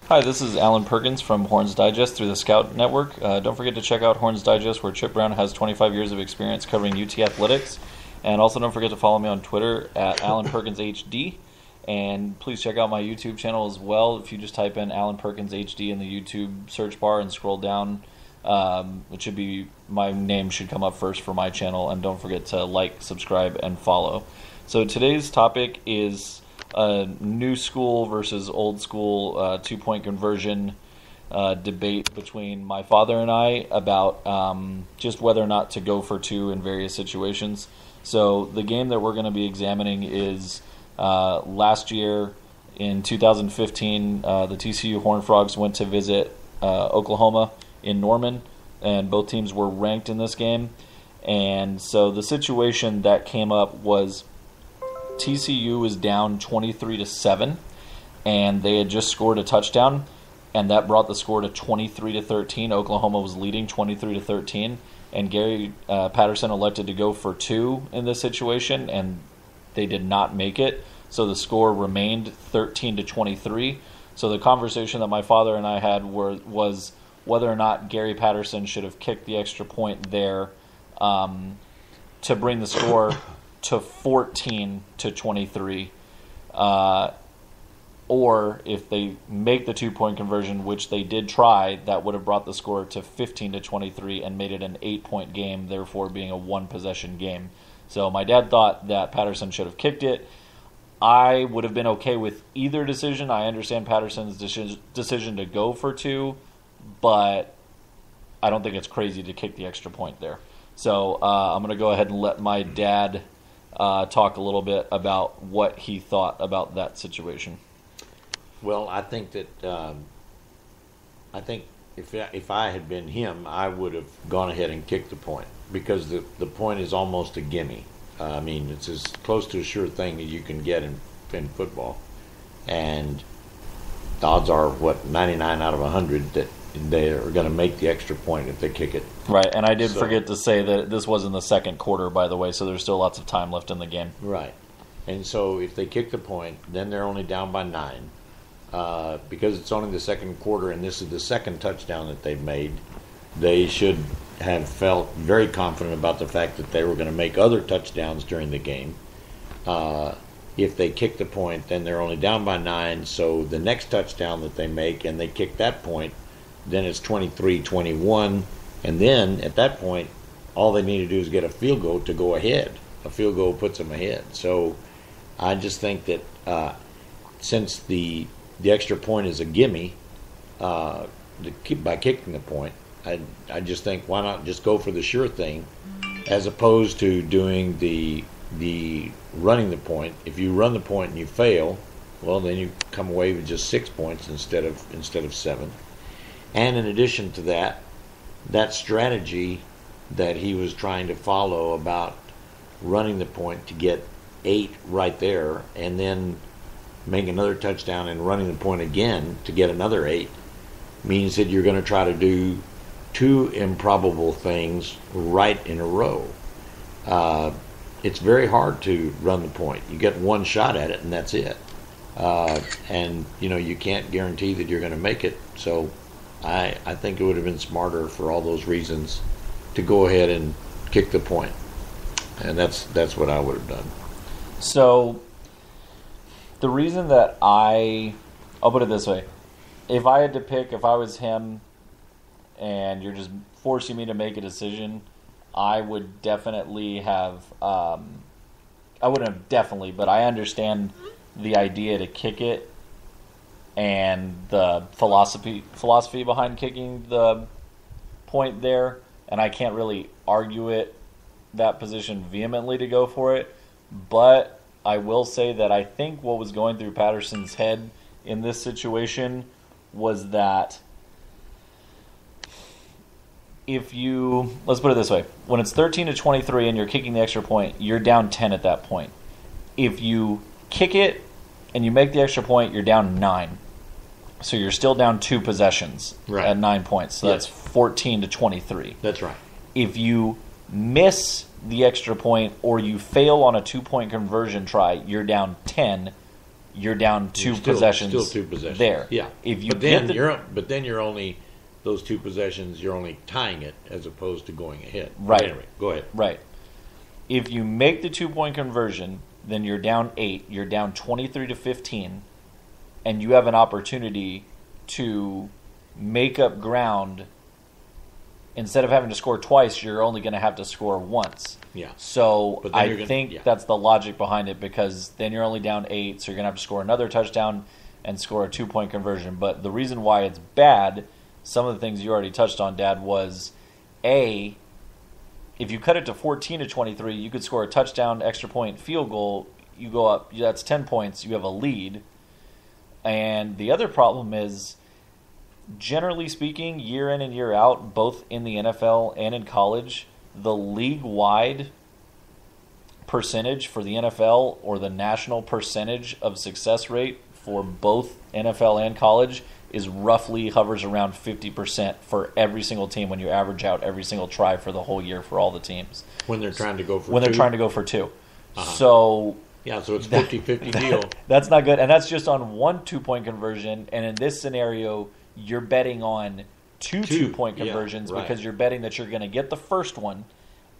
Hi, this is Alan Perkins from Horns Digest through the Scout Network. Don't forget to check out Horns Digest, where Chip Brown has 25 years of experience covering UT athletics. And also don't forget to follow me on Twitter at Alan Perkins HD. And please check out my YouTube channel as well. If you just type in Alan Perkins HD in the YouTube search bar and scroll down, it should be, my name should come up first for my channel. And don't forget to like, subscribe, and follow. So today's topic is new school versus old school two-point conversion debate between my father and I about just whether or not to go for two in various situations. So the game that we're going to be examining is last year in 2015, the TCU Horned Frogs went to visit Oklahoma in Norman, and both teams were ranked in this game. And so the situation that came up was TCU was down 23-7, and they had just scored a touchdown, and that brought the score to 23-13. Oklahoma was leading 23-13, and Gary Patterson elected to go for two in this situation, and they did not make it. So the score remained 13-23. So the conversation that my father and I had was whether or not Gary Patterson should have kicked the extra point there to bring the score to 14-23, or if they make the two-point conversion, which they did try, that would have brought the score to 15-23 and made it an 8-point game, therefore being a one-possession game. So my dad thought that Patterson should have kicked it. I would have been okay with either decision. I understand Patterson's decision to go for two, but I don't think it's crazy to kick the extra point there. So I'm going to go ahead and let my dad talk a little bit about what he thought about that situation. Well, I think that if I had been him, I would have gone ahead and kicked the point, because the point is almost a gimme. I mean, it's as close to a sure thing as you can get in football, and the odds are 99 out of 100 that they are going to make the extra point if they kick it. Right, and I did forget to say that this was in the second quarter, by the way, so there's still lots of time left in the game. Right, and so if they kick the point, then they're only down by 9. Because it's only the second quarter and this is the second touchdown that they've made, they should have felt very confident about the fact that they were going to make other touchdowns during the game. If they kick the point, then they're only down by 9, so the next touchdown that they make and they kick that point, then it's 23-21, and then at that point, all they need to do is get a field goal to go ahead. A field goal puts them ahead. So I just think that since the extra point is a gimme, by kicking the point, I just think, why not just go for the sure thing as opposed to doing the running the point. If you run the point and you fail, well, then you come away with just 6 points instead of 7. And in addition to that strategy that he was trying to follow about running the point to get 8 right there and then make another touchdown and running the point again to get another 8 means that you're going to try to do two improbable things right in a row. It's very hard to run the point. You get one shot at it and that's it. And you can't guarantee that you're going to make it. So I think it would have been smarter for all those reasons to go ahead and kick the point. And that's what I would have done. So the reason that I'll put it this way. If I had to pick, if I was him and you're just forcing me to make a decision, I would definitely have, I wouldn't have definitely, but I understand the idea to kick it and the philosophy behind kicking the point there, and I can't really argue that position vehemently to go for it, but I will say that I think what was going through Patterson's head in this situation was that let's put it this way, when it's 13-23 and you're kicking the extra point, you're down 10 at that point. If you kick it and you make the extra point, you're down 9. So you're still down 2 possessions at 9 points. So that's 14-23. That's right. If you miss the extra point or you fail on a 2-point conversion try, you're down 10 you're down two Still possessions. Still 2 possessions. There. Yeah. If you but then you're only those 2 possessions. You're only tying it as opposed to going ahead. Right. Anyway, go ahead. Right. If you make the 2-point conversion, then you're down 8. You're down 23-15, and you have an opportunity to make up ground. Instead of having to score twice, you're only going to have to score once. Yeah. So I think that's the logic behind it, because then you're only down 8, so you're going to have to score another touchdown and score a 2-point conversion. But the reason why it's bad, some of the things you already touched on, Dad, was A, if you cut it to 14-23, you could score a touchdown, extra point, field goal. You go up, that's 10 points. You have a lead. And the other problem is, generally speaking, year in and year out, both in the NFL and in college, the league-wide percentage for the NFL, or the national percentage of success rate for both NFL and college, is roughly hovers around 50% for every single team when you average out every single try for the whole year for all the teams. When they're trying to go for 2? When they're trying to go for 2. Uh-huh. So... yeah, so it's 50-50 deal. That's not good. And that's just on one 2-point conversion. And in this scenario, you're betting on two 2-point conversions, because you're betting that you're going to get the first one,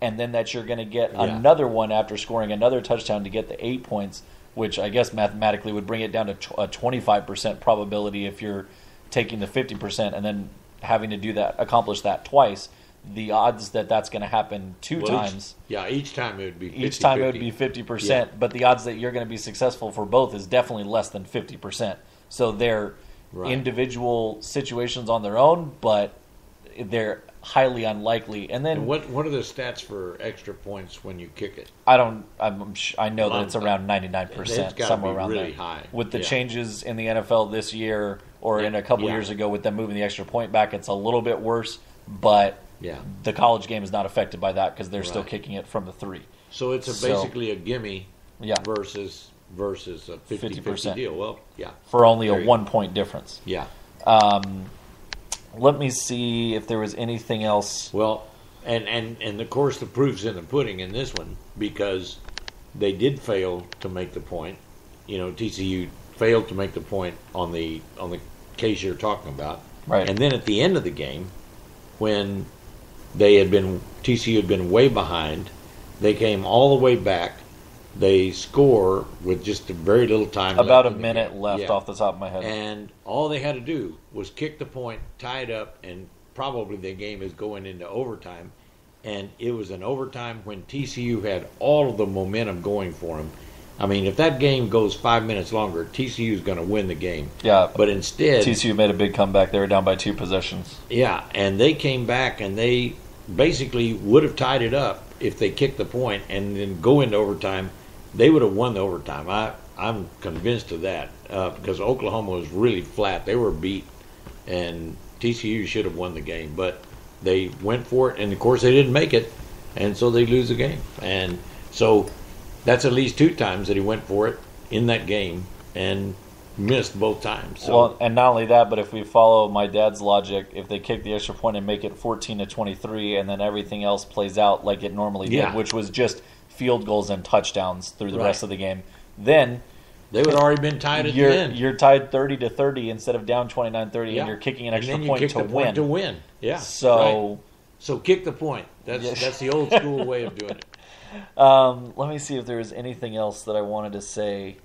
and then that you're going to get another one after scoring another touchdown to get the 8 points, which I guess mathematically would bring it down to a 25% probability if you're taking the 50% and then having to accomplish that twice. The odds that that's going to happen two times. Each time it would be 50-50. Each time it would be 50%, but the odds that you're going to be successful for both is definitely less than 50%. So they're individual situations on their own, but they're highly unlikely. And then what are the stats for extra points when you kick it? I know that it's around 99%, somewhere around really there. High. With the changes in the NFL this year, or in a couple years ago with them moving the extra point back, it's a little bit worse, but the college game is not affected by that because they're still kicking it from the 3. So it's basically a gimme versus a 50-50 deal. Well, for only a 1-point difference. Yeah. Let me see if there was anything else. Well, and of course the proof's in the pudding in this one, because they did fail to make the point. You know, TCU failed to make the point on the case you're talking about. Right. And then at the end of the game, when TCU had been way behind, they came all the way back. They score with just a very little time left. About a minute left off the top of my head. And all they had to do was kick the point, tie it up, and probably the game is going into overtime. And it was an overtime when TCU had all of the momentum going for them. I mean, if that game goes 5 minutes longer, TCU is going to win the game. Yeah. But instead, TCU made a big comeback. They were down by 2 possessions. Yeah, and they came back and they basically would have tied it up if they kicked the point and then go into overtime. They would have won the overtime. I'm convinced of that because Oklahoma was really flat. They were beat, and TCU should have won the game. But they went for it, and, of course, they didn't make it, and so they lose the game. And so that's at least 2 times that he went for it in that game and missed both times. So. Well, and not only that, but if we follow my dad's logic, if they kick the extra point and make it 14-23, and then everything else plays out like it normally did, which was just field goals and touchdowns through the rest of the game, then they would have already been tied at the end. You're tied 30-30 instead of down 29-30, and you're kicking an extra point to win. Yeah. So kick the point. That's the old school way of doing it. Let me see if there was anything else that I wanted to say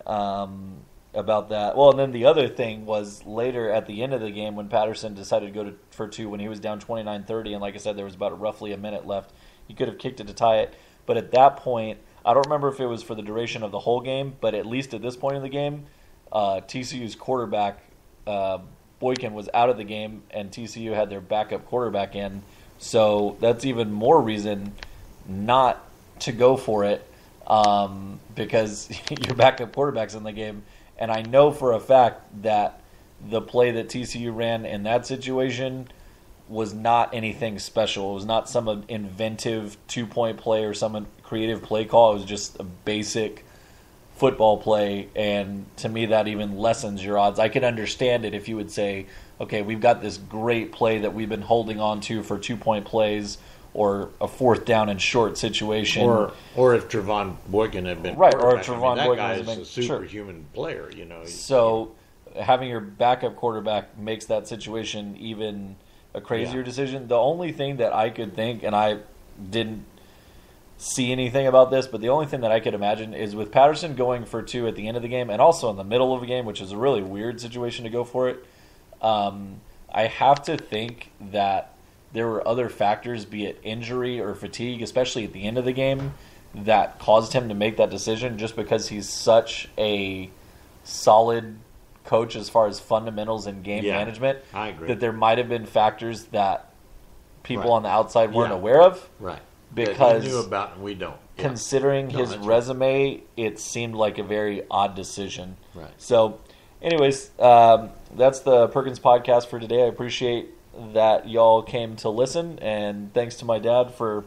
about that. Well, and then the other thing was later at the end of the game when Patterson decided to go for 2 when he was down 29-30, and like I said, there was about roughly a minute left. He could have kicked it to tie it. But at that point, I don't remember if it was for the duration of the whole game, but at least at this point in the game, TCU's quarterback, Boykin, was out of the game, and TCU had their backup quarterback in. So that's even more reason not to go for it because your backup quarterback's in the game. And I know for a fact that the play that TCU ran in that situation was not anything special. It was not some inventive 2-point play or some creative play call. It was just a basic football play, and to me that even lessens your odds. I could understand it if you would say, okay, we've got this great play that we've been holding on to for 2-point plays, or a 4th down and short situation. Or if Trevon Boykin had been right, or if Trevon Boykin guy has been a superhuman player, you know. So having your backup quarterback makes that situation even a crazier decision. The only thing that I could think, and I didn't see anything about this, but the only thing that I could imagine is with Patterson going for 2 at the end of the game and also in the middle of a game, which is a really weird situation to go for it. I have to think that there were other factors, be it injury or fatigue, especially at the end of the game, that caused him to make that decision just because he's such a solid coach as far as fundamentals and game management. I agree. That there might have been factors that people on the outside weren't aware of. Right. Because that he knew about and we don't. Yeah. Considering his resume, it seemed like a very odd decision. Right. So, anyways, that's the Perkins podcast for today. I appreciate that y'all came to listen, and thanks to my dad for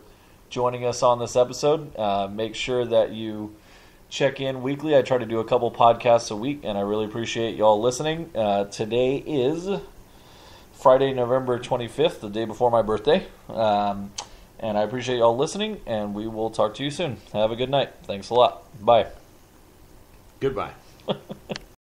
joining us on this episode. Make sure that you check in weekly. I try to do a couple podcasts a week, and I really appreciate y'all listening. Today is Friday, November 25th, the day before my birthday. And I appreciate y'all listening, and we will talk to you soon. Have a good night. Thanks a lot. Bye. Goodbye.